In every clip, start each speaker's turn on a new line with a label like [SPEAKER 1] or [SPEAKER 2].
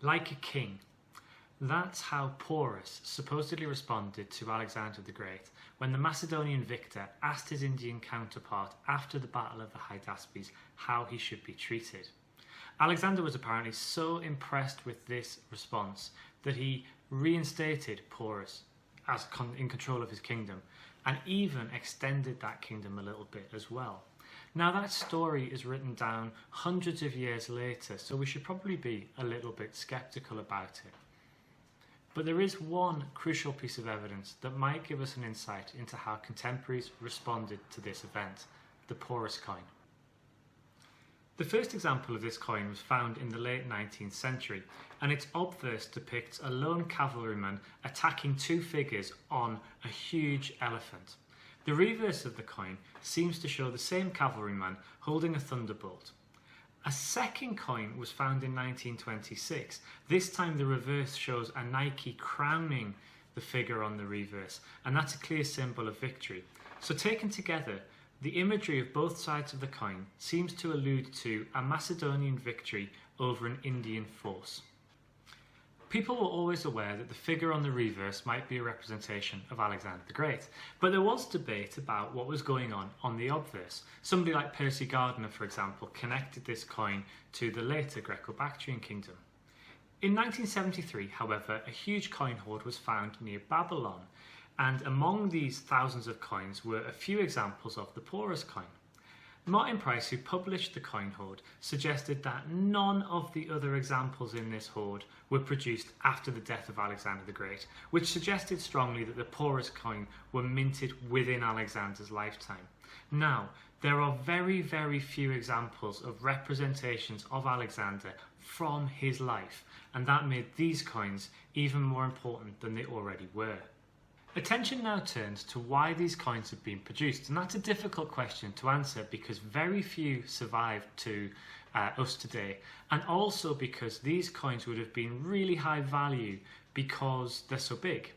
[SPEAKER 1] like a king. That's how Porus supposedly responded to Alexander the Great when the Macedonian victor asked his Indian counterpart after the Battle of the Hydaspes how he should be treated. Alexander was apparently so impressed with this response that he reinstated Porus as in control of his kingdom, and even extended that kingdom a little bit as well. Now that story is written down hundreds of years later, so we should probably be a little bit sceptical about it. But there is one crucial piece of evidence that might give us an insight into how contemporaries responded to this event, the Porus coin. The first example of this coin was found in the late 19th century, and its obverse depicts a lone cavalryman attacking two figures on a huge elephant. The reverse of the coin seems to show the same cavalryman holding a thunderbolt. A second coin was found in 1926. This time the reverse shows a Nike crowning the figure on the reverse, and that's a clear symbol of victory. So taken together, the imagery of both sides of the coin seems to allude to a Macedonian victory over an Indian force. People were always aware that the figure on the reverse might be a representation of Alexander the Great, but there was debate about what was going on the obverse. Somebody like Percy Gardiner, for example, connected this coin to the later Greco-Bactrian kingdom. In 1973, however, a huge coin hoard was found near Babylon, and among these thousands of coins were a few examples of the Porus coin. Martin Price, who published the coin hoard, suggested that none of the other examples in this hoard were produced after the death of Alexander the Great, which suggested strongly that the Porus coin were minted within Alexander's lifetime. Now, there are very, very few examples of representations of Alexander from his life, and that made these coins even more important than they already were. Attention now turns to why these coins have been produced, and that's a difficult question to answer because very few survive to us today, and also because these coins would have been really high value because they're so big.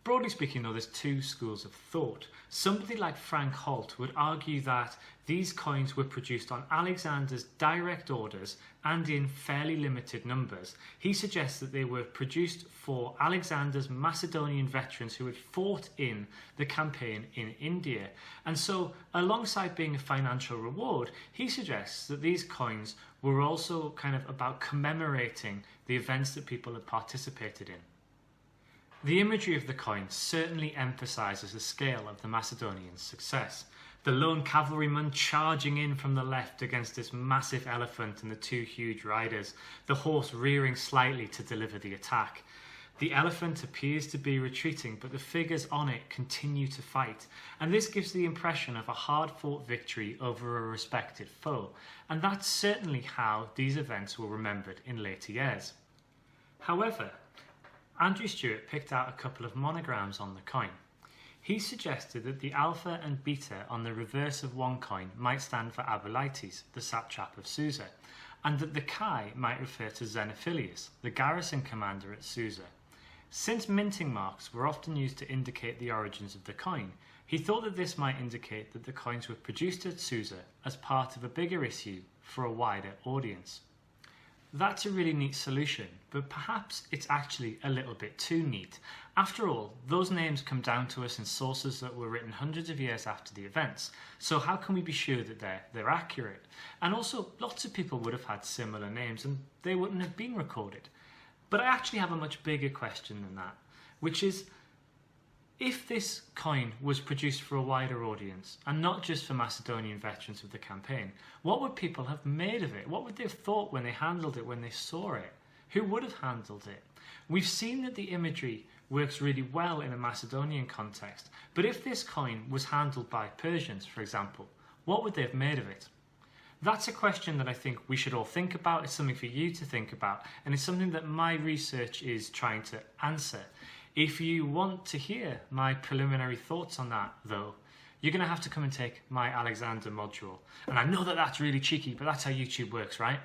[SPEAKER 1] Broadly speaking though, there's two schools of thought. Somebody like Frank Holt would argue that these coins were produced on Alexander's direct orders and in fairly limited numbers. He suggests that they were produced for Alexander's Macedonian veterans who had fought in the campaign in India. And so, alongside being a financial reward, he suggests that these coins were also kind of about commemorating the events that people had participated in. The imagery of the coin certainly emphasises the scale of the Macedonian success. The lone cavalryman charging in from the left against this massive elephant and the two huge riders, the horse rearing slightly to deliver the attack. The elephant appears to be retreating, but the figures on it continue to fight, and this gives the impression of a hard-fought victory over a respected foe, and that's certainly how these events were remembered in later years. However, Andrew Stewart picked out a couple of monograms on the coin. He suggested that the alpha and beta on the reverse of one coin might stand for Abulites, the satrap of Susa, and that the chi might refer to Xenophilius, the garrison commander at Susa. Since minting marks were often used to indicate the origins of the coin, he thought that this might indicate that the coins were produced at Susa as part of a bigger issue for a wider audience. That's a really neat solution, but perhaps it's actually a little bit too neat. After all, those names come down to us in sources that were written hundreds of years after the events, so how can we be sure that they're accurate? And also, lots of people would have had similar names and they wouldn't have been recorded. But I actually have a much bigger question than that, which is, if this coin was produced for a wider audience, and not just for Macedonian veterans of the campaign, what would people have made of it? What would they have thought when they handled it, when they saw it? Who would have handled it? We've seen that the imagery works really well in a Macedonian context, but if this coin was handled by Persians, for example, what would they have made of it? That's a question that I think we should all think about. It's something for you to think about, and it's something that my research is trying to answer. If you want to hear my preliminary thoughts on that, though, you're going to have to come and take my Alexander module. And I know that that's really cheeky, but that's how YouTube works, right?